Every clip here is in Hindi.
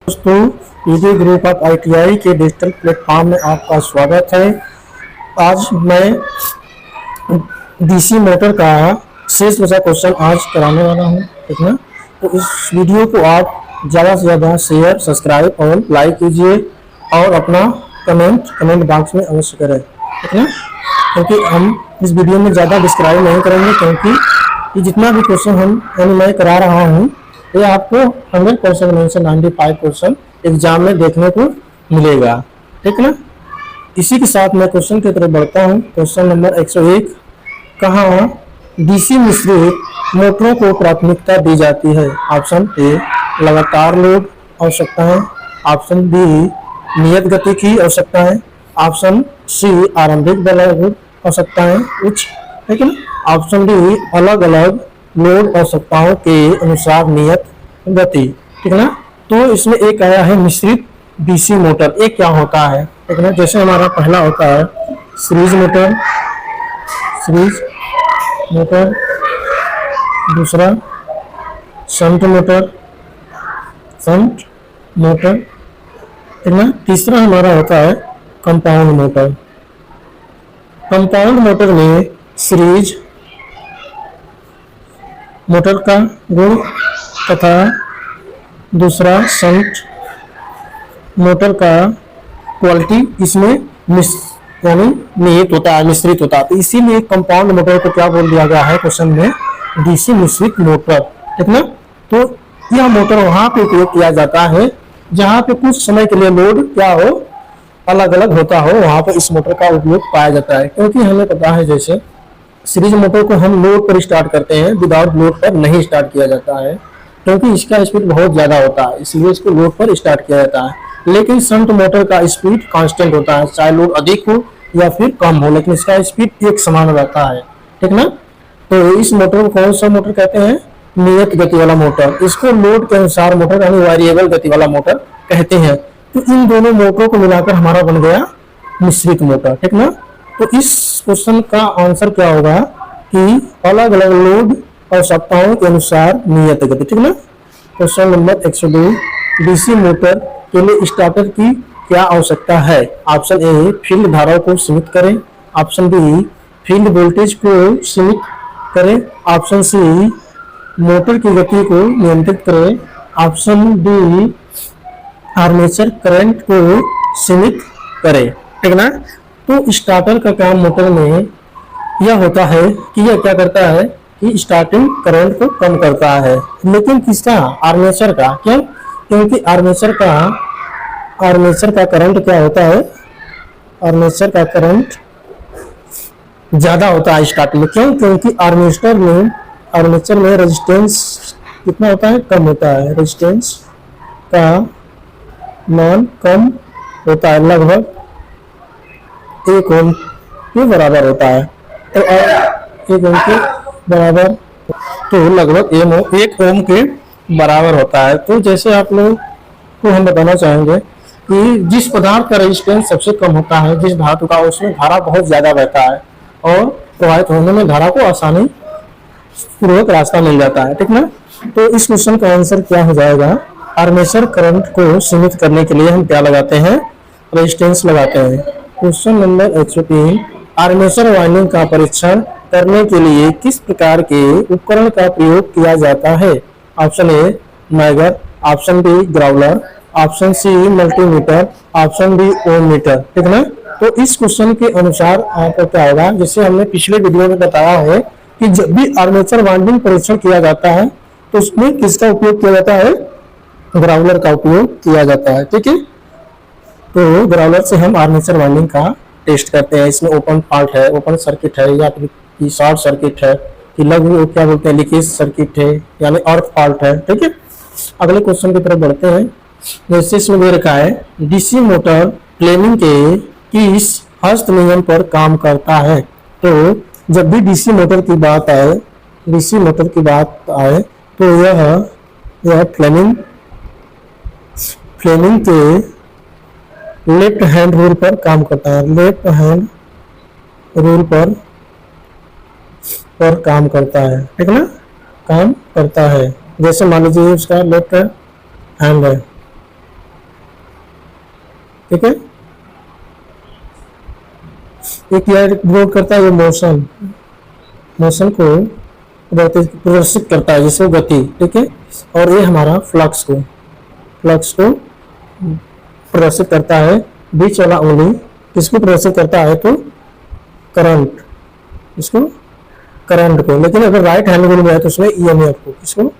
दोस्तों, ईडी ग्रुप ऑफ आईटीआई के डिजिटल प्लेटफॉर्म में आपका स्वागत है। आज मैं डीसी मोटर का शेष बचा क्वेश्चन आज कराने वाला हूँ, ठीक है। तो इस वीडियो को आप ज़्यादा से ज़्यादा शेयर, सब्सक्राइब और लाइक कीजिए और अपना कमेंट बॉक्स में अवश्य करें, ठीक है। क्योंकि हम इस वीडियो में ज़्यादा डिस्क्राइब नहीं करेंगे, क्योंकि ये जितना भी क्वेश्चन मैं करा रहा हूँ ये आपको 100% में से 95% एग्जाम में देखने को मिलेगा, ठीक ना। इसी के साथ मैं क्वेश्चन की तरफ बढ़ता हूँ। क्वेश्चन नंबर 101, कहाँ डीसी मिश्रित मोटरों को प्राथमिकता दी जाती है? ऑप्शन ए लगातार लोड आवश्यकता है, ऑप्शन बी नियत गति की आवश्यकता है, ऑप्शन सी आरंभिक बल आवश्यकता है उच्च, ठीक है, ऑप्शन डी अलग अलग लोड आवश्यकताओं के अनुसार नियत गति, ठीक है ना। तो इसमें एक आया है मिश्रित डीसी मोटर। एक क्या होता है, ठीक है ना। जैसे हमारा पहला होता है सीरीज मोटर, दूसरा शंट मोटर, ठीक है। तीसरा हमारा होता है कंपाउंड मोटर। कंपाउंड मोटर में सीरीज मोटर का गुण तथा दूसरा शंट मोटर का क्वालिटी इसमें निहित होता है, मिश्रित होता है। तो इसीलिए कंपाउंड मोटर को क्या बोल दिया गया है क्वेश्चन में? डीसी मिश्रित मोटर, ठीक ना। तो यह मोटर वहां पे उपयोग किया जाता है जहां पे कुछ समय के लिए लोड क्या हो, अलग अलग होता हो, वहां पर इस मोटर का उपयोग पाया जाता है। क्योंकि हमें पता है जैसे सीरीज मोटर को हम लोड पर स्टार्ट करते हैं, विदाउट लोड पर नहीं स्टार्ट किया जाता है, क्योंकि इसका स्पीड बहुत ज्यादा होता है, इसलिए इसको लोड पर स्टार्ट किया जाता है। लेकिन शंट मोटर का स्पीड कांस्टेंट होता है, चाहे लोड अधिक हो या फिर कम हो, लेकिन इसका स्पीड एक समान रहता है, ठीक ना। तो इस मोटर को कौन सा मोटर कहते हैं? नियत गति वाला मोटर। इसको लोड के अनुसार मोटर यानी वेरिएबल गति वाला मोटर कहते हैं। तो इन दोनों मोटरों को मिलाकर हमारा बन गया मिश्रित मोटर, ठीक ना। तो इस क्वेश्चन का आंसर क्या होगा कि अलग अलग लोड आवश्यकताओं के अनुसार नियत गति, ठीक ना। क्वेश्चन नंबर 102, डीसी मोटर के लिए स्टार्टर की क्या आवश्यकता है? ऑप्शन ए फील्ड धाराओं को सीमित करें, ऑप्शन बी फील्ड वोल्टेज को सीमित करें, ऑप्शन सी मोटर की गति को नियंत्रित करें, ऑप्शन डी आर्मेचर करंट को सीमित करें, ठीक ना। तो स्टार्टर का काम मोटर में यह होता है कि यह क्या करता है कि स्टार्टिंग करंट को कम करता है। लेकिन किसका? आर्मेचर का। क्यों? क्योंकि आर्मेचर का करंट क्या होता है? आर्मेचर का करंट ज्यादा होता है स्टार्टिंग में। क्यों? क्योंकि आर्मेचर में रेजिस्टेंस कितना होता है? कम होता है। रेजिस्टेंस का मान कम होता है, लगभग 1 ओम के बराबर होता है। तो 1 ओम के बराबर, तो लगभग 1 ओम के बराबर होता है। तो जैसे आप लोग को हम बताना चाहेंगे कि जिस पदार्थ का रेजिस्टेंस सबसे कम होता है, जिस धातु का, उसमें धारा बहुत ज्यादा बहता है और प्रवाहित होने में धारा को आसानी पूर्वक रास्ता मिल जाता है, ठीक ना। तो इस क्वेश्चन का आंसर क्या हो जाएगा? आर्मेचर करंट को सीमित करने के लिए हम क्या लगाते हैं? रेजिस्टेंस लगाते हैं। क्वेश्चन नंबर 103, आर्मेचर वाइंडिंग का परीक्षण करने के लिए किस प्रकार के उपकरण का प्रयोग किया जाता है? Option A megger, option B growler, option C multimeter, option D ohm meter, ठीक ना। तो इस क्वेश्चन के अनुसार आपको क्या होगा, जैसे हमने पिछले वीडियो में बताया है कि जब भी आर्मेचर वाइंडिंग परीक्षण किया जाता है तो उसमें किसका उपयोग किया जाता है? ग्राउलर का उपयोग किया जाता है, ठीक है। तो ग्राउलर से हम आर्मेचर वाइंडिंग का टेस्ट करते हैं। इसमें ओपन फॉल्ट है, ओपन सर्किट है, या फिर शॉर्ट सर्किट है, कि लघु क्या बोलते हैं लीकेज सर्किट है, यानी अर्थ फॉल्ट है, ठीक है। अगले क्वेश्चन की तरफ बढ़ते हैं। जैसे इसमें दे रखा है डीसी मोटर प्लेनिंग के किस हस्त नियम पर काम करता है? तो जब भी डीसी मोटर की बात आए तो यह फ्लेमिंग के लेफ्ट हैंड रूल पर काम करता है। लेफ्ट हैंड रूल पर काम करता है, ठीक है ना। काम करता है। जैसे मान लीजिए उसका लेफ्ट हैंड है, ठीक है। एक क्या विरोध करता है, ये मोशन, मोशन को प्रदर्शित करता है, जिसको गति, ठीक है। और ये हमारा फ्लक्स को प्रदर्शित करता है। बीच वाला उंगली किसको प्रदर्शित करता है, तो करंट, इसको करंट को। लेकिन अगर राइट हैंड रूल में है तो उसमें ईएमएफ को, किसको,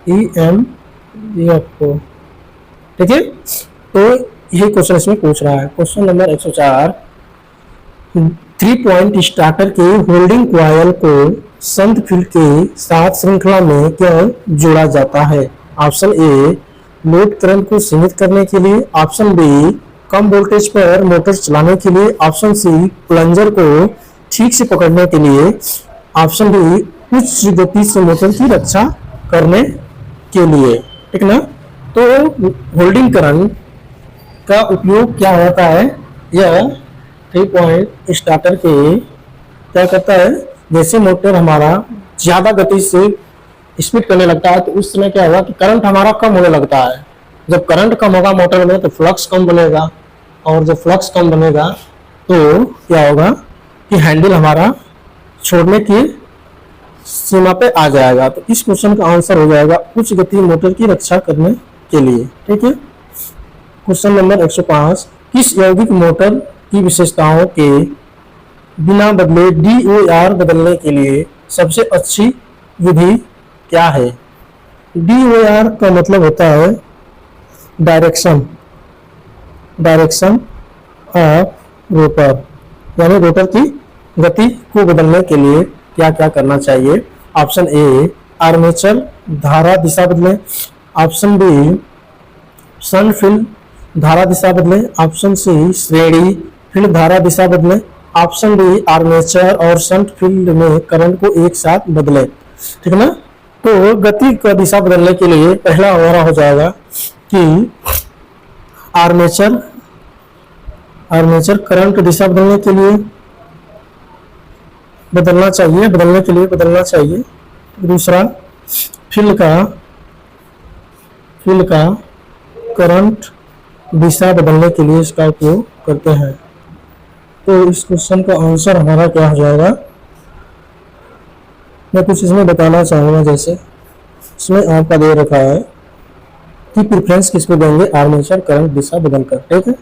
ईएमएफ को, ठीक है। तो यही क्वेश्चन इसमें पूछ रहा है। क्वेश्चन नंबर 104, 3 पॉइंट स्टार्टर के होल्डिंग कॉइल को संत फील्ड के साथ श्रृंखला में क्यों जोड़ा जाता है? ऑप्शन ए, लोड करंट को सीमित करने के लिए। ऑप्शन बी, कम वोल्टेज पर मोटर चलाने के लिए। ऑप्शन सी, प्लंजर को ठीक से पकड़ने के लिए। ऑप्शन डी, उच्च गति से मोटर की रक्षा करने के लिए, ठीक ना। तो होल्डिंग करंट का उपयोग क्या होता है, यह 3 पॉइंट स्टार्टर के क्या करता है, जैसे मोटर हमारा ज्यादा गति से स्पीड करने लगता है तो उस समय क्या होगा कि करंट हमारा कम होने लगता है। जब करंट कम होगा मोटर में तो फ्लक्स कम बनेगा, और जब फ्लक्स कम बनेगा तो क्या होगा कि हैंडल हमारा छोड़ने की सीमा पे आ जाएगा। तो इस क्वेश्चन का आंसर हो जाएगा उच्च गति मोटर की रक्षा करने के लिए, ठीक है। क्वेश्चन नंबर 105, किस यौगिक मोटर की विशेषताओं के बिना बदले DOR बदलने के लिए सबसे अच्छी विधि क्या है? DOR का मतलब होता है डायरेक्शन ऑफ रोटर, यानी रोटर की गति को बदलने के लिए क्या क्या करना चाहिए। ऑप्शन ए, आर्मेचर धारा दिशा बदले। ऑप्शन बी, शन फील्ड धारा दिशा बदले। ऑप्शन सी, श्रेणी फील्ड धारा दिशा बदले। ऑप्शन डी, आर्मेचर और शंट फील्ड में करंट को एक साथ बदले, ठीक है ना। तो गति का दिशा बदलने के लिए पहला हमारा हो जाएगा कि आर्मेचर करंट दिशा बदलने के लिए बदलना चाहिए। दूसरा, फील्ड का करंट दिशा बदलने के लिए इसका उपयोग करते हैं। तो इस क्वेश्चन का आंसर हमारा क्या हो जाएगा, मैं कुछ इसमें बताना चाहूँगा। जैसे इसमें आपका दे रखा है कि प्रेफरेंस किसको देंगे, आर्मेचर करंट दिशा बदलकर, ठीक है।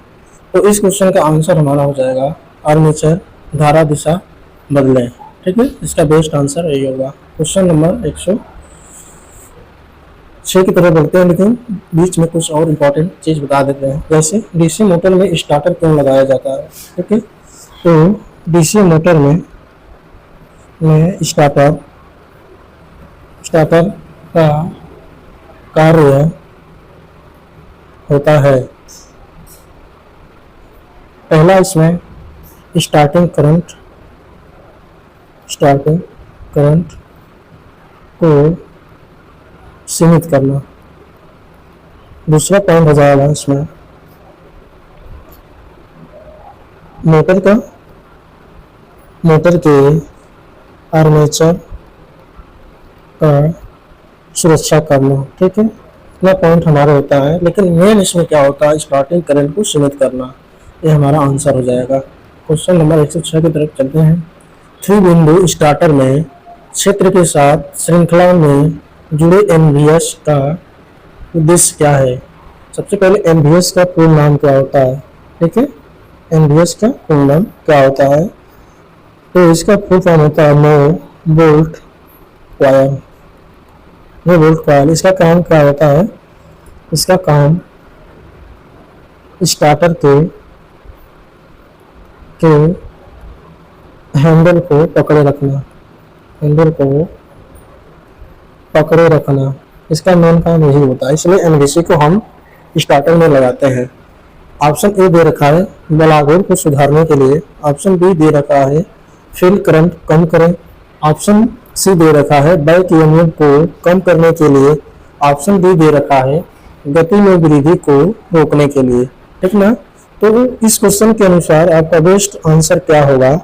तो इस क्वेश्चन का आंसर हमारा हो जाएगा आर्मेचर धारा दिशा बदले, ठीक है। इसका बेस्ट आंसर यही होगा। क्वेश्चन नंबर 106 की तरफ बढ़ते हैं, लेकिन बीच में कुछ और इम्पोर्टेंट चीज बता देते हैं। जैसे डीसी मोटर में स्टार्टर क्यों लगाया जाता है, ठीक है। तो डीसी मोटर में स्टार्टर का कार्य होता है, पहला इसमें स्टार्टिंग करंट को सीमित करना। दूसरा पॉइंट हो जाएगा इसमें मोटर के आर्मेचर का सुरक्षा करना, ठीक है। इतना पॉइंट हमारा होता है, लेकिन मेन इसमें क्या होता है, स्टार्टिंग करंट को सीमित करना। ये हमारा आंसर हो जाएगा। क्वेश्चन नंबर 106 की तरफ चलते हैं। 3 बिंदु स्टार्टर में क्षेत्र के साथ श्रृंखला में जुड़े एनवीएस का उद्देश्य क्या है? सबसे पहले एनवीएस का पूर्ण नाम क्या होता है, ठीक है। एनवीएस का पूर्ण नाम क्या होता है, तो इसका फुल फॉर्म होता है नो बोल्ट कॉइल। इसका काम क्या होता है, इसका काम स्टार्टर के हैंडल को पकड़े रखना, इसका मेन काम यही होता है। इसलिए एनवीसी को हम स्टार्टर में लगाते हैं। ऑप्शन ए दे रखा है बलाघोर को सुधारने के लिए। ऑप्शन बी दे रखा है फील्ड करंट कम करें। ऑप्शन सी दे रखा है बैक ईएमएफ को कम करने के लिए। ऑप्शन डी दे रखा है गति में वृद्धि को रोकने के लिए, ठीक ना। तो इस क्वेश्चन के अनुसार आपका बेस्ट आंसर क्या होगा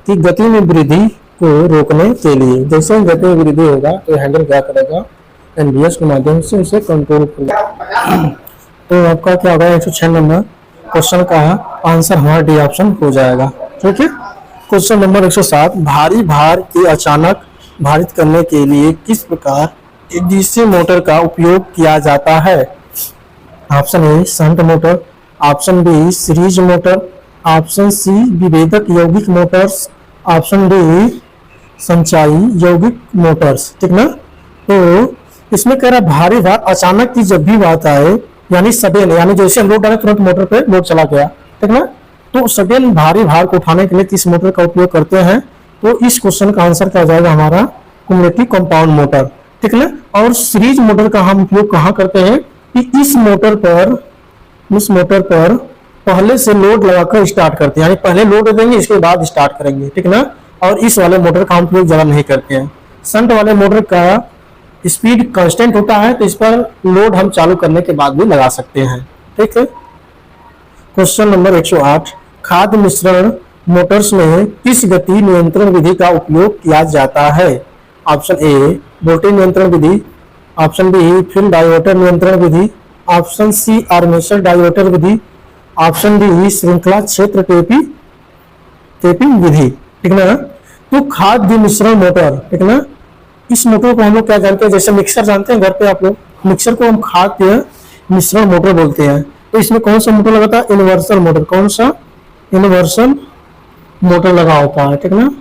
कि गति में वृद्धि को रोकने के लिए। जैसे गति में वृद्धि होगा तो हैंडल क्या करेगा, एनवीएस के माध्यम से उसे कंट्रोल करेगा। तो आपका क्या होगा 106 नंबर क्वेश्चन का आंसर हमारा डी ऑप्शन हो जाएगा। ठीक है। क्वेश्चन नंबर 107, भारी भार के अचानक भारित करने के लिए किस प्रकार डीसी मोटर का उपयोग किया जाता है? Option A shunt motor, option B series motor, option C विभेदक यौगिक मोटर्स, ऑप्शन डी संचायी यौगिक मोटर्स। ठीक ना। तो इसमें कह रहा है भारी भार अचानक की जब भी बात आए, यानी सडन, यानी जैसे हम लोड डाले तुरंत मोटर पे लोड चला गया। ठीक ना। तो सडन भारी भार को उठाने के लिए किस मोटर का उपयोग करते हैं? तो इस क्वेश्चन का आंसर क्या हो जाएगा हमारा? Cumulative compound motor. ठीक ना। और सीरीज मोटर का हम उपयोग कहाँ करते हैं कि इस मोटर पर पहले से लोड लगाकर स्टार्ट करते हैं, यानी पहले लोड देंगे इसके बाद स्टार्ट करेंगे। ठीक ना। और इस वाले मोटर का हम उपयोग ज्यादा नहीं करते हैं। शंट वाले मोटर का स्पीड कांस्टेंट होता है, तो इस पर लोड हम चालू करने के बाद भी लगा सकते हैं। ठीक है। क्वेश्चन नंबर 108, खाद्य मिश्रण मोटर्स में किस गति नियंत्रण विधि का उपयोग किया जाता है? ऑप्शन ए वोल्टेज नियंत्रण विधि, ऑप्शन बी फील्ड डायवर्टर नियंत्रण विधि, ऑप्शन सी आर्मेचर डायवर्टर विधि, ऑप्शन डी श्रृंखला क्षेत्र टेपिंग विधि। ठीक ना। तो खाद्य मिश्रण मोटर, ठीक ना, इस मोटर को हम लोग क्या जानते हैं? जैसे मिक्सर जानते हैं घर पे आप लोग, मिक्सर को हम खाद्य मिश्रण मोटर बोलते हैं। तो इसमें कौन सा मोटर लगा था? Universal motor. कौन सा? यूनिवर्सल मोटर लगा होता है। ठीक ना।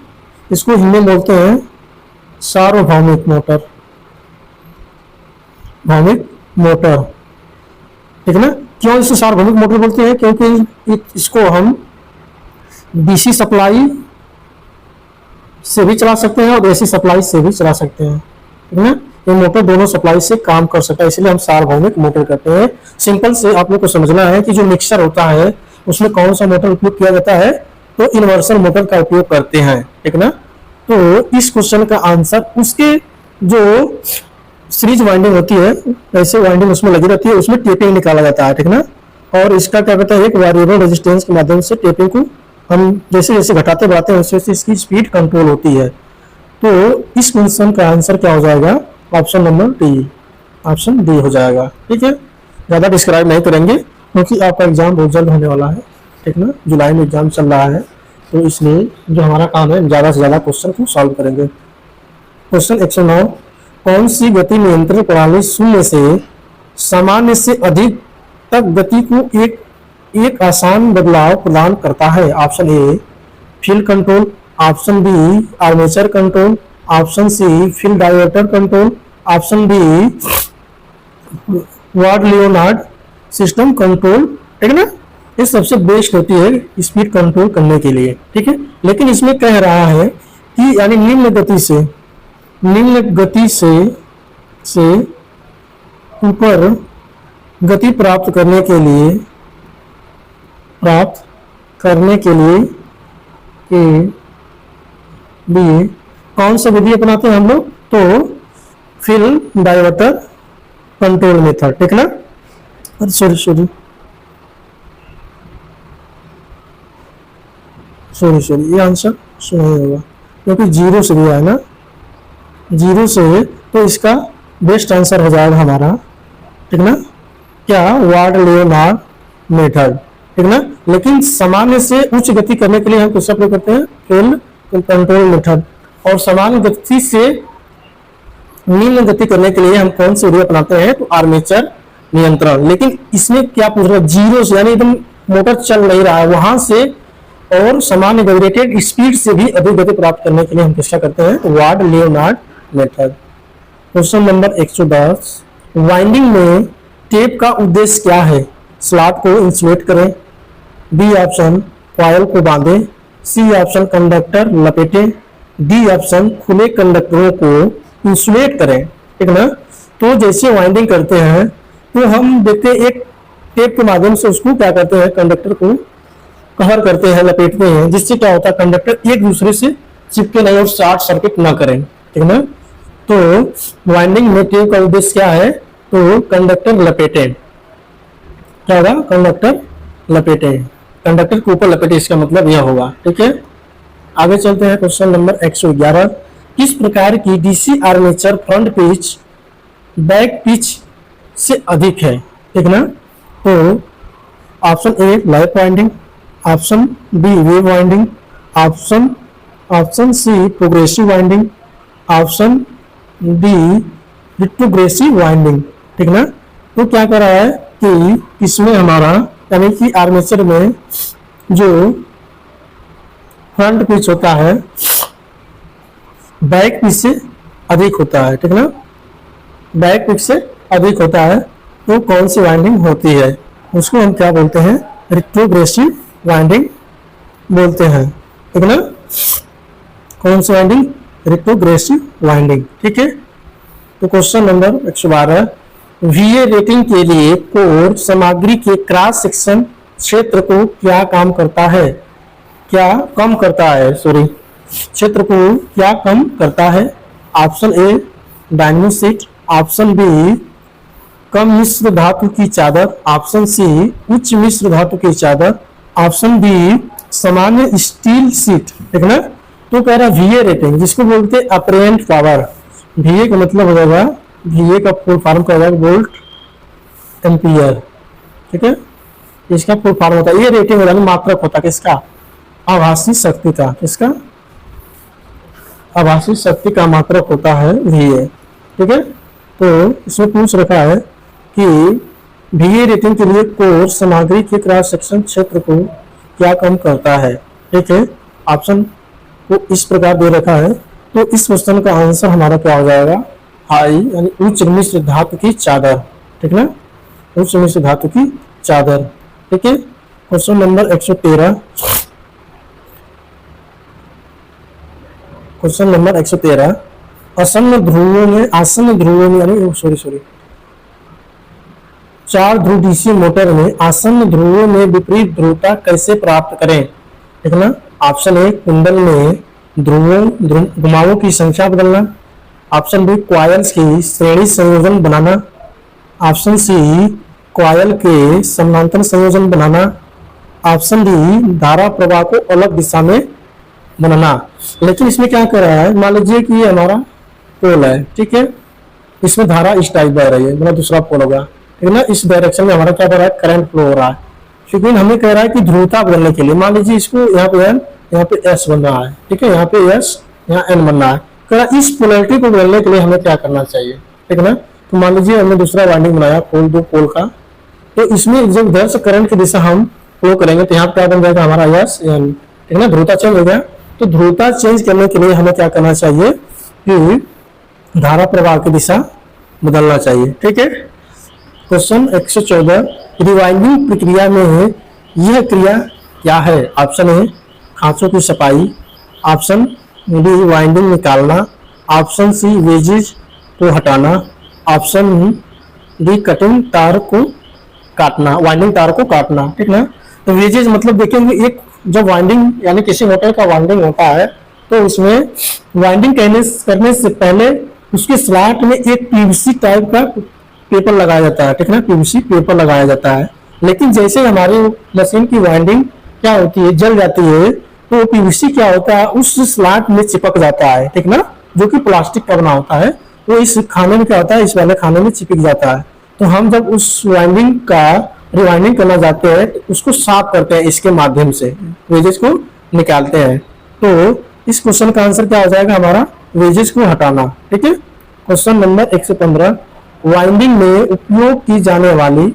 इसको हिंदी में बोलते हैं सार्वभौमिक मोटर, भौमिक मोटर। ठीक ना। क्यों इसे सार्वभौमिक मोटर बोलते हैं? क्योंकि इसको हम डीसी सप्लाई से भी चला सकते हैं और एसी सप्लाई से भी चला सकते हैं। ठीक है। ये मोटर दोनों सप्लाई से काम कर सकता है, इसलिए हम सार्वभौमिक मोटर कहते हैं। सिंपल से आप लोग को समझना है कि जो मिक्सर होता है उसमें कौन सा मोटर उपयोग किया जाता है? तो यूनिवर्सल मोटर का उपयोग करते हैं। ठीक ना। तो इस क्वेश्चन का आंसर उसके जो सीरीज वाइंडिंग होती है, ऐसे वाइंडिंग उसमें लगी रहती है, उसमें टेपिंग निकाला जाता है। ठीक ना। और इसका क्या कहता है? एक वेरिएबल रेजिस्टेंस के माध्यम से टेपिंग को हम जैसे जैसे घटाते बढ़ाते हैं वैसे वैसे इसकी स्पीड कंट्रोल होती है। तो इस क्वेश्चन का आंसर क्या हो जाएगा? Option number D, option D हो जाएगा। ठीक है। ज़्यादा डिस्क्राइब नहीं करेंगे क्योंकि आपका एग्जाम बहुत जल्द होने वाला है। ठीक ना। जुलाई में एग्जाम चल रहा है, तो इसलिए जो हमारा काम है ज़्यादा से ज़्यादा क्वेश्चन को सॉल्व करेंगे। क्वेश्चन 109, कौन सी गति नियंत्रण प्रणाली शून्य से सामान्य से अधिक तक गति को एक आसान बदलाव प्रदान करता है? Option A field control, option B armature control, option C field diverter control, option D Ward Leonard system control. ठीक है ना। ये सबसे बेस्ट होती है स्पीड कंट्रोल करने के लिए। ठीक है। लेकिन इसमें कह रहा है कि यानी निम्न गति से ऊपर गति प्राप्त करने के लिए कौन सा विधि अपनाते हैं हम लोग? तो फील्ड डायवर्टर कंट्रोल मेथड। ठीक ना। सॉरी ये आंसर सही होगा क्योंकि जीरो से दिया है ना, जीरो से, तो इसका बेस्ट आंसर हो जाएगा हमारा। ठीक ना। क्या? Ward Leonard method. ठीक ना। लेकिन सामान्य से उच्च गति करने के लिए हम किसका प्रयोग करते हैं? Field control method. और सामान्य गति से निम्न गति करने के लिए हम कौन सी विधि अपनाते हैं? तो आर्मेचर नियंत्रण। लेकिन इसमें क्या पूछ रहा है? जीरो से, यानी एकदम मोटर चल नहीं रहा है वहां से और सामान्य रेटेड स्पीड से भी अधिक गति प्राप्त करने के लिए हम किसका करते हैं? तो ward Leonard method. Question number 110, winding में टेप का उद्देश्य क्या है? स्लॉट को इंसुलेट करें, बी ऑप्शन कॉइल को बांधें, सी ऑप्शन कंडक्टर लपेटें, डी ऑप्शन खुले कंडक्टरों को इंसुलेट करें। ठीक ना। तो जैसे वाइंडिंग करते हैं तो हम देखते हैं एक टेप के माध्यम से उसको क्या करते हैं? कंडक्टर को कवर करते हैं, लपेटते हैं, जिससे क्या होता है? कंडक्टर एक दूसरे से चिपके नहीं और शॉर्ट सर्किट ना करें। ठीक ना। तो वाइंडिंग में टेप का उद्देश्य क्या है? तो कंडक्टर लपेटे। क्या होगा? कंडक्टर लपेटे, कंडक्टर के ऊपर लपेटे, इसका मतलब यह होगा। ठीक है। आगे चलते हैं। क्वेश्चन नंबर 111, किस प्रकार की DC armature front pitch back pitch से अधिक है? ठीक ना। तो option A lap winding, option B wave winding, option C progressive winding, option D retrogressive winding. ठीक ना। तो क्या कर रहा है कि इसमें हमारा यानी कि आर्मेचर में जो फ्रंट पिच होता है बैक पिच से अधिक होता है। ठीक ना, बैक पिच से अधिक होता है तो कौन सी वाइंडिंग होती है, उसको हम क्या बोलते हैं, रिट्रोग्रेसिव वाइंडिंग बोलते हैं। ठीक ना, कौन सी वाइंडिंग, रिट्रोग्रेसिव वाइंडिंग। ठीक है। तो क्वेश्चन नंबर 112, वीए रेटिंग के लिए कोर सामग्री के क्रॉस सेक्शन क्षेत्र को क्या काम करता है, क्या कम करता है, सॉरी क्षेत्र को क्या कम करता है। Option A dynamo sheet, option B कम मिश्र धातु की चादर, ऑप्शन सी उच्च मिश्र धातु की चादर, ऑप्शन डी सामान्य स्टील शीट। ठीक ना। तो कह रहा वीए रेटिंग जिसको बोलते हैं अपरेंट पावर, वीए का मतलब हो जाएगा, वीए का फुल फॉर्म क्या होगा, वोल्ट एम्पियर। ठीक है, इसका फुल फॉर्म होता है, ये रेटिंग होता है मात्रक होता है किसका, आभासी शक्ति का, किसका, आभासी शक्ति का मात्रक होता है वीए। ठीक है। तो इसमें पूछ रखा है कि वीए रेटिंग के लिए कोर सामग्री के क्रॉस सेक्शन क्षेत्र को क्या कम करता है। ठीक है, ऑप्शन को इस प्रकार दे रखा है। तो इस क्वेश्चन का आंसर हमारा क्या हो जाएगा, हाई यानी उच्च मिश्र धातु की चादर। ठीक ना, उच्च मिश्र धातु की चादर। ठीक है। क्वेश्चन नंबर 113, क्वेश्चन नंबर 113, आसन्न ध्रुवों में यानी सॉरी 4 ध्रुव डीसी मोटर में आसन्न ध्रुवों में विपरीत ध्रुवता कैसे प्राप्त करें। ठीक ना। ऑप्शन ए कुंडल में घुमावों की संख्या बदलना, ऑप्शन बी कॉइल्स की श्रेणी संयोजन बनाना, ऑप्शन सी कॉइल के समानांतर संयोजन बनाना, ऑप्शन डी धारा प्रवाह को अलग दिशा में बनाना। लेकिन इसमें क्या कर रहा है, मान लीजिए कि ये हमारा पोल है। ठीक है, इसमें धारा इस टाइप बह रही है, मतलब दूसरा पोल होगा। ठीक है, इस डायरेक्शन में हमारा क्या हो रहा है, करंट फ्लो हो रहा है। लेकिन हमें कह रहा है कि ध्रुवता बदलने के लिए, मान लीजिए इसको यहाँ पे एन, यहाँ पे एस बन रहा है। ठीक है, यहाँ पे एस, यहाँ एन बन रहा है। कह रहा है इस पोलरिटी को बदलने के लिए हमें क्या करना चाहिए। ठीक है ना। तो मान लीजिए हमने दूसरा वाइंडिंग बनाया पोल, 2 पोल का, तो इसमें जब इधर से करंट की दिशा हम फ्लो करेंगे तो यहाँ पे क्या बन जाएगा हमारा एस एन। ठीक है ना, ध्रुवता चेंज हो गया। तो ध्रुवता चेंज करने के लिए हमें क्या करना चाहिए कि धारा प्रवाह की दिशा बदलना चाहिए। ठीक है। क्वेश्चन 114, रिवाइंडिंग प्रक्रिया में यह क्रिया क्या है। ऑप्शन ए खांचों की सफाई, ऑप्शन डी वाइंडिंग निकालना, ऑप्शन सी वेजेज को हटाना, ऑप्शन डी कटिंग तार को काटना, वाइंडिंग तार को काटना। ठीक ना। तो वेजेज मतलब देखेंगे, एक जब वाइंडिंग यानी किसी मोटर का वाइंडिंग होता है तो उसमें वाइंडिंग करने से पहले उसके स्लॉट में एक पीवीसी टाइप का पेपर लगाया जाता है। ठीक ना, पीवीसी पेपर लगाया जाता है। लेकिन जैसे हमारी मशीन की वाइंडिंग क्या होती है, जल जाती है, तो पीवीसी क्या होता है, उस स्लॉट में चिपक जाता है। ठीक ना, जो कि प्लास्टिक का बना होता है, वो इस खाने में क्या होता है, इस वाले खाने में चिपक जाता है। तो हम जब उस वाइंडिंग का रिवाइंडिंग करना चाहते हैं तो उसको साफ करते हैं, इसके माध्यम से वेजेस को निकालते हैं। तो इस क्वेश्चन का आंसर क्या हो जाएगा हमारा, वेजेस को हटाना। ठीक है। क्वेश्चन नंबर 115, वाइंडिंग में उपयोग की जाने वाली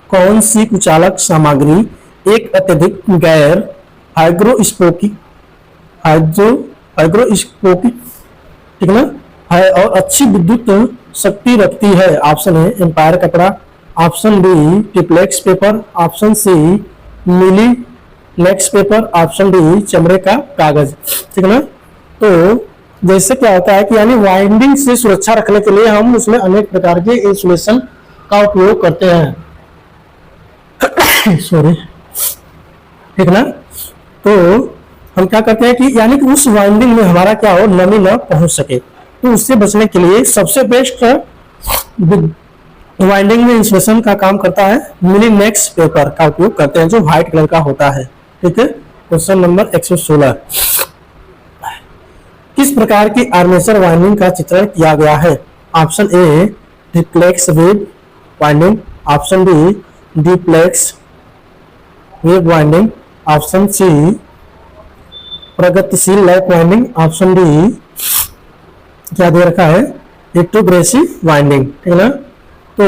कौन सी कुचालक सामग्री एक अत्यधिक गैर हाइग्रोस्कोपिक ठीक ना है और अच्छी विद्युत शक्ति रखती है। ऑप्शन ए एम्पायर कपड़ा, ऑप्शन बी टिप्लेक्स पेपर, ऑप्शन सी मिली लेक्स पेपर, ऑप्शन डी चमड़े का कागज। ठीक ना। तो जैसे क्या होता है कि यानी वाइंडिंग से सुरक्षा रखने के लिए हम उसमें अनेक प्रकार के इंसुलेशन का उपयोग करते हैं। सॉरी। ठीक ना। तो हम क्या करते हैं कि यानी कि उस वाइंडिंग में हमारा क्या हो, नमी न पहुंच सके। तो उससे बचने के लिए सबसे बेस्ट वाइंडिंग में इंसुलेशन का काम करता है मिलीनेक्स पेपर का उपयोग करते हैं, जो व्हाइट कलर का होता है। ठीक है। क्वेश्चन नंबर 116, किस प्रकार की आर्मेचर वाइंडिंग का चित्रण किया गया है। Option A duplex wave winding, option B duplex wave winding, option C प्रगतिशील लैप वाइंडिंग, ऑप्शन डी क्या दे रखा है रेट्रोग्रेसिव वाइंडिंग, ठीक है ना। तो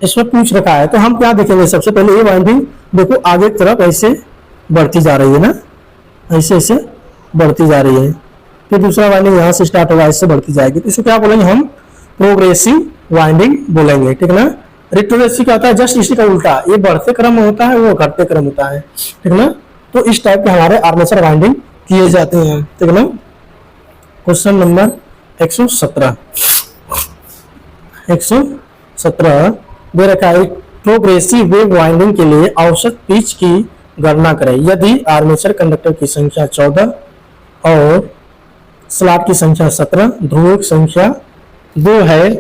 इसमें पूछ रखा है तो हम क्या देखेंगे, सबसे पहले ये वाइंडिंग देखो आगे की तरफ ऐसे बढ़ती जा रही है ना, ऐसे ऐसे बढ़ती जा रही है, फिर दूसरा वाइंडिंग यहाँ से स्टार्ट होगा, ऐसे बढ़ती जाएगी, तो इसको क्या बोलेंगे हम प्रोग्रेसिव वाइंडिंग बोलेंगे, ठीक है ना। रेट्रोग्रेसिव क्या होता है, जस्ट इसी का उल्टा, ये बढ़ते क्रम में होता है, वो घटते क्रम होता है, ठीक है ना। तो इस टाइप के हमारे आर्मेचर वाइंडिंग किए जाते हैं, ठीक है ना। क्वेश्चन नंबर 117 दे रखा है प्रोग्रेसिव वेव वाइंडिंग के लिए औसत पिच की गणना करें। यदि आर्मेचर कंडक्टर की संख्या 14 और स्लॉट की संख्या 17, ध्रुवों की संख्या 2 है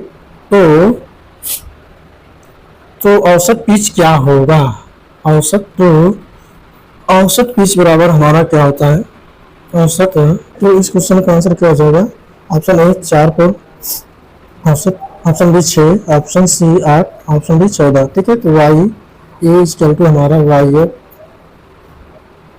तो औसत पिच क्या होगा। औसत पिच बराबर हमारा क्या होता है औसत, तो इस क्वेश्चन का आंसर क्या हो जाएगा, ऑप्शन ए 4 पर औसत, option B 6, option C 8, option D 14, ठीक है। तो वाई ए इक्वल टू हमारा Y A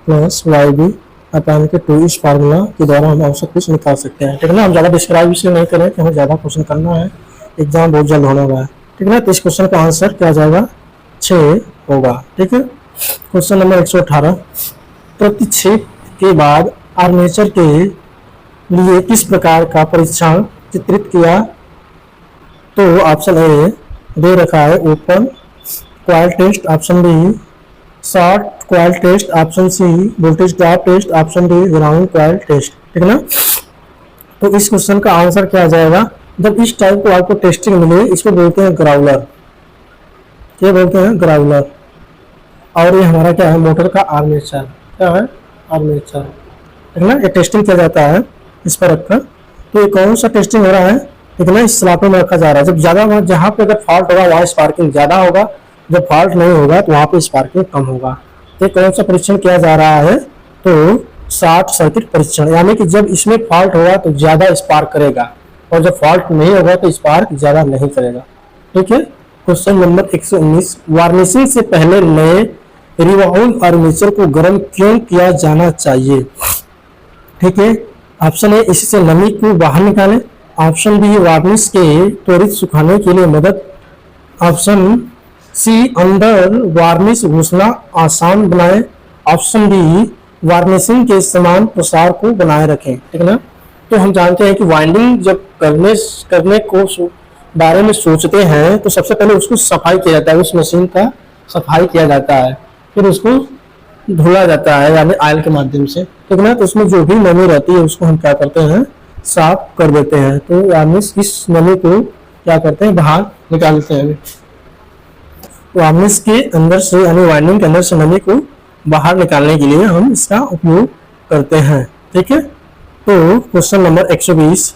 plus Y B upon के 2 इस फार्मूला के द्वारा हम औसत पिच निकाल सकते हैं, ठीक है ना। हम ज़्यादा डिस्क्राइब इसलिए नहीं करें कि हमें ज़्यादा क्वेश्चन करना है, एग्जाम बहुत जल्द होने वाला है, ठीक है ना। तो इस क्वेश्चन का आंसर क्या जाएगा 6 होगा, ठीक है। क्वेश्चन नंबर 118 प्रतिच्छेद के बाद आर्मेचर के लिए किस प्रकार का परीक्षण चित्रित किया, तो ऑप्शन ए दे रखा है open coil test, option B short coil test, option C voltage drop test, option D ground coil test, ठीक है ना। तो इस क्वेश्चन का आंसर क्या आ जाएगा, जब इस टाइप को आपको टेस्टिंग मिले इसको बोलते हैं ग्राउलर, क्या बोलते हैं ग्राउलर। और ये हमारा क्या है मोटर का आर्मेचर, क्या है आर्मेचर, ठीक है ना। ये टेस्टिंग किया जाता है इस पर रखकर, तो ये कौन सा टेस्टिंग हो रहा है, ठीक है ना, इस स्लॉट में रखा जा रहा है। जब ज्यादा जहाँ पे अगर फॉल्ट होगा वहाँ स्पार्किंग ज्यादा होगा, जब फॉल्ट नहीं होगा तो वहाँ पे स्पार्किंग कम होगा। तो कौन सा परीक्षण किया जा रहा है, तो शॉर्ट सर्किट परीक्षण, यानी कि जब इसमें फॉल्ट होगा तो ज्यादा स्पार्क करेगा और जब फॉल्ट नहीं होगा तो स्पार्क ज्यादा नहीं करेगा, ठीक है। क्वेश्चन नंबर 119 वार्निशिंग से पहले नए रिवॉल्व आर्मेचर को गर्म क्यों किया जाना चाहिए, ठीक है। ऑप्शन ए इससे नमी को बाहर निकालें, ऑप्शन बी वार्निश के त्वरित सुखाने के लिए मदद, ऑप्शन सी अंदर वार्निश घुसना आसान बनाए, ऑप्शन डी वार्निशिंग के समान प्रसार को बनाए रखें, ठीक है ना। तो हम जानते हैं कि वाइंडिंग जब करने को बारे में सोचते हैं तो सबसे पहले उसको सफाई किया जाता है, उस मशीन का सफाई किया जाता है, फिर उसको धुला जाता है यानी ऑयल के माध्यम से, ठीक है ना। तो उसमें जो भी नमी रहती है उसको हम क्या करते हैं साफ कर देते हैं, तो वार्निश इस नमी को क्या करते हैं बाहर निकालते हैं। वार्निश के अंदर से यानी वाइंडिंग के अंदर से नमी को बाहर निकालने के लिए हम इसका उपयोग करते हैं, ठीक है। तो question number 120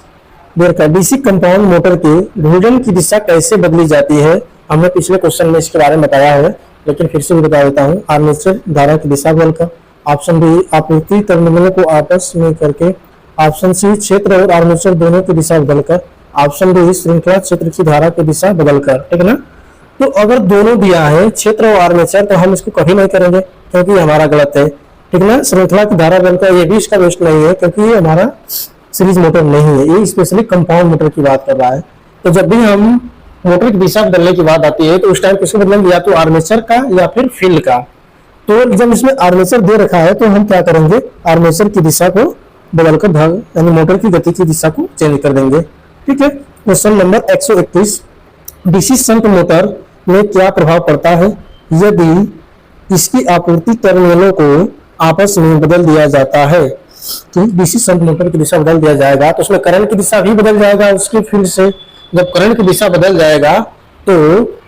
DC compound motor के घूर्णन की दिशा कैसे बदली जाती है। हमने पिछले क्वेश्चन में इसके बारे में बताया है, लेकिन फिर से भी बता देता हूँ। आर्मेचर धारा की दिशा बदलकर, ऑप्शन बी आपूर्ति टर्मिनलों को आपस में करके, ऑप्शन सी क्षेत्र और आर्मेचर दोनों की दिशा बदलकर, ऑप्शन डी श्रृंखला क्षेत्र की धारा की दिशा बदलकर, ठीक है ना। तो अगर दोनों दिया है क्षेत्र और आर्मेचर तो हम इसको कभी नहीं करेंगे क्योंकि ये हमारा गलत है, ठीक है ना। श्रृंखला की धारा बदलकर ये भी इसका बेस्ट नहीं है क्योंकि ये हमारा सीरीज मोटर नहीं है, ये स्पेशली कंपाउंड मोटर की बात कर रहा है। तो जब भी हम मोटर की दिशा बदलने की बात आती है तो उस टाइम किसको बदलेंगे, या तो आर्मेचर का या फिर फील्ड का। तो जब इसमें आर्मेचर दे रखा है तो हम क्या करेंगे आर्मेचर की दिशा को बदलकर भाग यानी मोटर की गति की दिशा को चेंज कर देंगे, ठीक है। Question number 131 DC shunt motor में क्या प्रभाव पड़ता है यदि इसकी आपूर्ति टर्मिनलों को आपस में बदल दिया जाता है। तो डीसी शंट मोटर की दिशा बदल दिया जाएगा तो उसमें करंट की दिशा भी बदल जाएगा उसकी फील्ड से। जब करंट की दिशा बदल जाएगा तो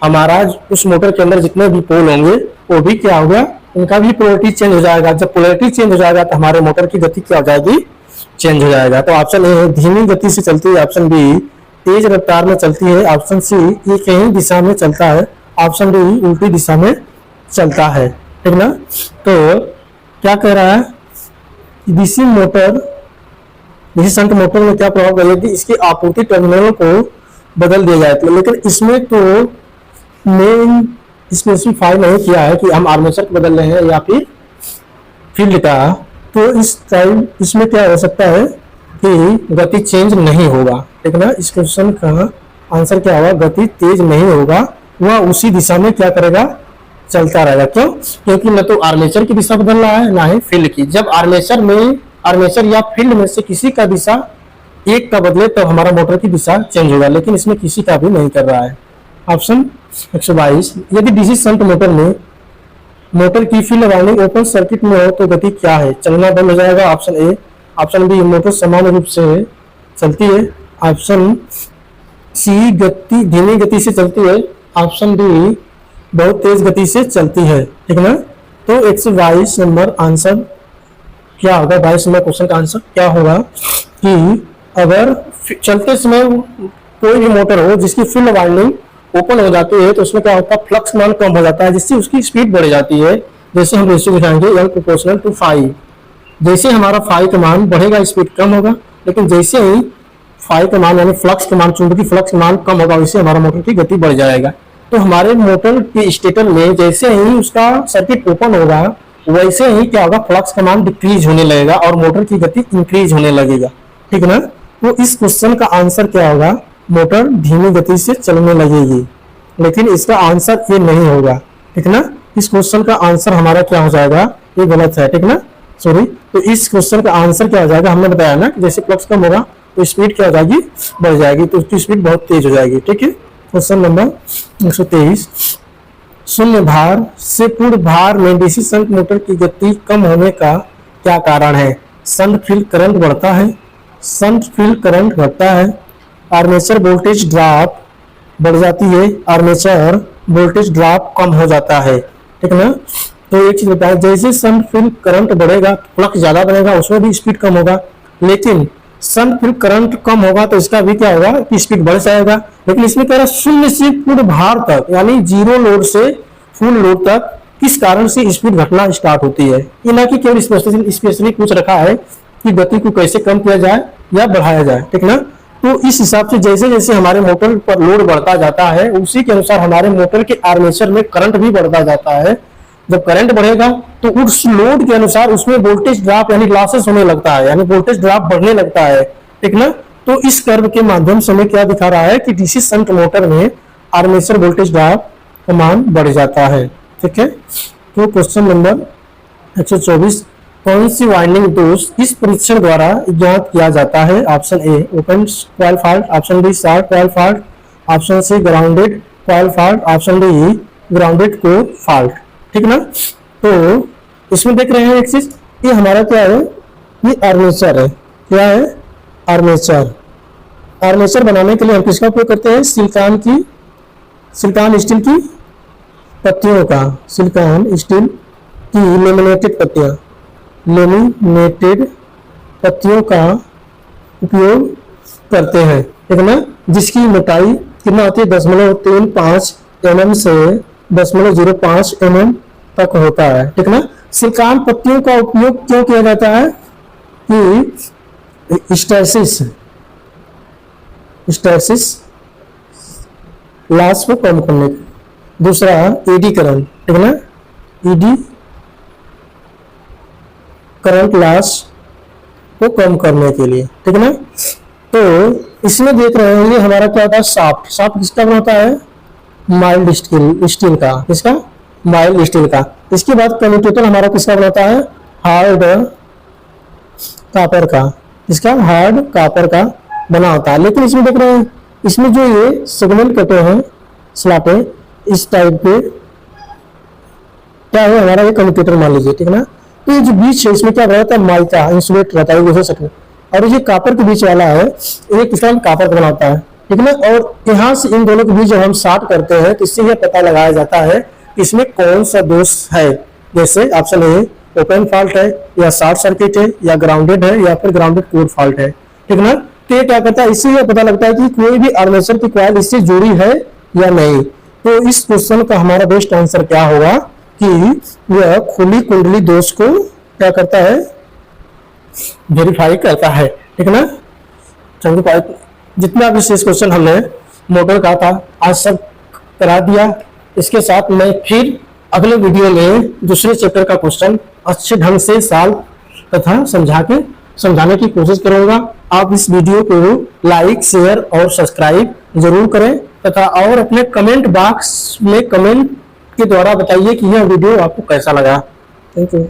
हमारा उस मोटर के अंदर जितने भी पोल होंगे वो भी क्या होगा, उनका भी पोलैरिटी चेंज हो जाएगा। जब पोलैरिटी चेंज हो जाएगा तो हमारे मोटर की गति क्या हो जाएगी, चेंज हो जाएगा। तो ऑप्शन ए धीमी गति से चलती है, ऑप्शन बी तेज रफ्तार में चलती है, ऑप्शन सी ये कहीं दिशा में चलता है, ऑप्शन डी उल्टी दिशा में चलता है, ठीक ना। तो क्या कह रहा है डीसी शंट मोटर में क्या प्रभाव पड़ेगा, इसकी आपूर्ति टर्मिनलों को बदल दिया जाए। लेकिन इसमें तो मेन स्पेसिफाई नहीं किया है कि हम आर्मेचर को बदल रहे हैं या फिर फील्ड का, तो इस टाइम इसमें क्या हो सकता है कि गति चेंज नहीं होगा, ठीक है ना। इस क्वेश्चन का आंसर क्या होगा, गति तेज नहीं होगा, वह उसी दिशा में क्या करेगा, चलता रहेगा। क्यों? क्योंकि न तो आर्मेचर की दिशा बदल रहा है ना ही फील्ड की। जब आर्मेचर या फील्ड में से किसी का दिशा एक का बदले तो हमारा मोटर की दिशा चेंज होगा, लेकिन इसमें किसी का भी नहीं कर रहा है। ऑप्शन 122, यदि डीसी शंट मोटर में मोटर की फील्ड वाइंडिंग ओपन सर्किट में हो तो गति क्या है, चलना बंद हो जाएगा। Option A. Option B, motor समान रूप से चलती है। ऑप्शन सी, गति धीमी गति से चलती है। ऑप्शन डी, बहुत तेज गति से चलती है, ठीक है ना। तो 122 नंबर आंसर क्या होगा, 22 नंबर क्वेश्चन का आंसर क्या होगा कि अगर चलते समय कोई भी मोटर हो जिसकी फील्ड वाइंडिंग ओपन हो जाती है तो उसमें क्या होता है, फ्लक्स मान कम हो जाता है, जिससे उसकी स्पीड बढ़ जाती है। जैसे हम रेशियो दिखाएंगे L प्रोपोर्शनल टू 5, जैसे हमारा फाई का मान बढ़ेगा स्पीड कम होगा, लेकिन जैसे ही फाई का मान यानी फ्लक्स का मान, चुंबकीय फ्लक्स का मान कम होगा, वैसे हमारा मोटर की गति बढ़ जाएगा। तो हमारे मोटर के स्टेटर में जैसे ही उसका सर्किट ओपन होगा वैसे ही क्या होगा, फ्लक्स का मान डिक्रीज होने लगेगा और मोटर की गति इंक्रीज होने लगेगा, ठीक है ना। तो इस क्वेश्चन का आंसर क्या होगा, मोटर धीमी गति से चलने लगेगी, लेकिन इसका आंसर ये नहीं होगा, ठीक है ना। इस क्वेश्चन का आंसर हमारा क्या हो जाएगा, ये गलत है, ठीक है ना, सॉरी। तो इस क्वेश्चन का आंसर क्या हो जाएगा, हमने बताया ना जैसे फ्लक्स कम होगा तो स्पीड क्या हो जाएगी, बढ़ जाएगी, तो उसकी स्पीड बहुत तेज हो जाएगी, ठीक है। क्वेश्चन नंबर 123, शून्य भार से पूर्ण भार में डीसी शंट मोटर की गति कम होने का क्या कारण है, शंट फील्ड करंट बढ़ता है, शंट फील्ड करंट घटता है, आर्मेचर वोल्टेज ड्रॉप बढ़ जाती है, आर्मेचर वोल्टेज ड्रॉप कम हो जाता है, ठीक है ना। तो एक चीज बताया, जैसे शंट फील्ड करंट बढ़ेगा फ्लक्स ज्यादा बनेगा, उसमें भी स्पीड कम होगा, लेकिन शंट फील्ड करंट कम होगा तो इसका भी क्या होगा कि स्पीड बढ़ जाएगा। लेकिन इसमें कह रहा है शून्य से पूर्ण भार तक यानी जीरो लोड से फुल लोड तक किस कारण से स्पीड घटना स्टार्ट होती है। ये ना कि केवल स्पेशली पूछ रखा है कि गति को कैसे कम किया जाए या बढ़ाया जाए, ठीक ना। तो इस हिसाब से जैसे जैसे हमारे मोटर पर लोड बढ़ता जाता है उसी के अनुसार हमारे मोटर के आर्मेचर में करंट भी बढ़ता जाता है। जब करंट बढ़ेगा तो उस लोड के अनुसार उसमें वोल्टेज ड्रॉप यानी लॉसेस होने लगता है, यानी वोल्टेज ड्रॉप बढ़ने लगता है, ठीक ना। तो इस कर्व के माध्यम से हमें क्या दिखा रहा है कि डीसी शंट मोटर में आर्मेचर वोल्टेज ड्रॉप का मान बढ़ जाता है, ठीक है। तो क्वेश्चन नंबर 124, कौन सी वाइंडिंग दोष इस परीक्षण द्वारा ज्ञात किया जाता है। Option A open coil fault, option B short coil fault, option C grounded coil fault, option D grounded core fault, ठीक ना। तो इसमें देख रहे हैं एक चीज, ये हमारा क्या है, ये आर्मेचर है, क्या है आर्मेचर। आर्मेचर बनाने के लिए हम किसका उपयोग करते हैं, सिलिकॉन स्टील की पत्तियों का, सिलिकॉन स्टील की लेमिनेटेड पत्तियां, लेमिनेटेड पत्तियों का उपयोग करते हैं, ठीक है ना। जिसकी मोटाई कितना होती है 0.35 mm से 0.05 mm तक होता है, ठीक ना। सिलिकॉन पत्तियों का उपयोग क्यों किया जाता है कि स्टैसिस लॉस को कम करने के, दूसरा एडी करंट, ठीक है ना, एडी करंट लॉस को कम करने के लिए, ठीक है ना। तो इसमें देख रहे हैं ये हमारा क्या होता है, शाफ्ट किसका बनता है, माइल्ड स्टील का, किसका, माइल्ड स्टील का। इसके बाद कम्यूटेटर हमारा किसका बनता है, हार्ड कापर का, इसका हार्ड कापर का बना होता है। लेकिन इसमें देख रहे हैं इसमें जो ये सेगमेंट कटे हैं स्लाटे इस टाइप के क्या है हमारा ये कम्यूटेटर मान लीजिए, ठीक है ना। तो ये जो बीच है इसमें क्या रहता है, माइका इंसुलेट रहता है जैसे सकते, और ये कापर के बीच वाला है ये किसका कापर का बनाता है, ठीक है ना। और यहाँ से इन दोनों के बीच जब हम शार्ट करते हैं तो इससे यह पता लगाया जाता है कि इसमें कौन सा दोष है। जैसे ऑप्शन ए ओपन फॉल्ट है, या शॉर्ट सर्किट है, या ग्राउंडेड है, या फिर ग्राउंडेड कोर फॉल्ट है, ठीक ना। तो ये क्या करता है, इससे यह पता लगता है कि कोई भी आर्मेचर की कॉइल इससे जुड़ी है या नहीं। तो इस क्वेश्चन का हमारा बेस्ट आंसर क्या होगा कि यह खुली कुंडली दोष को क्या करता है, वेरीफाई करता है, ठीक ना। जितना भी शेष क्वेश्चन हमने मोटर का था आज सब करा दिया, इसके साथ मैं फिर अगले वीडियो में दूसरे चैप्टर का क्वेश्चन अच्छे ढंग से सॉल्व तथा समझाने की कोशिश करूंगा। आप इस वीडियो को लाइक, शेयर और सब्सक्राइब जरूर करें तथा और अपने कमेंट बॉक्स में कमेंट के द्वारा बताइए कि यह वीडियो आपको कैसा लगा। Thank you.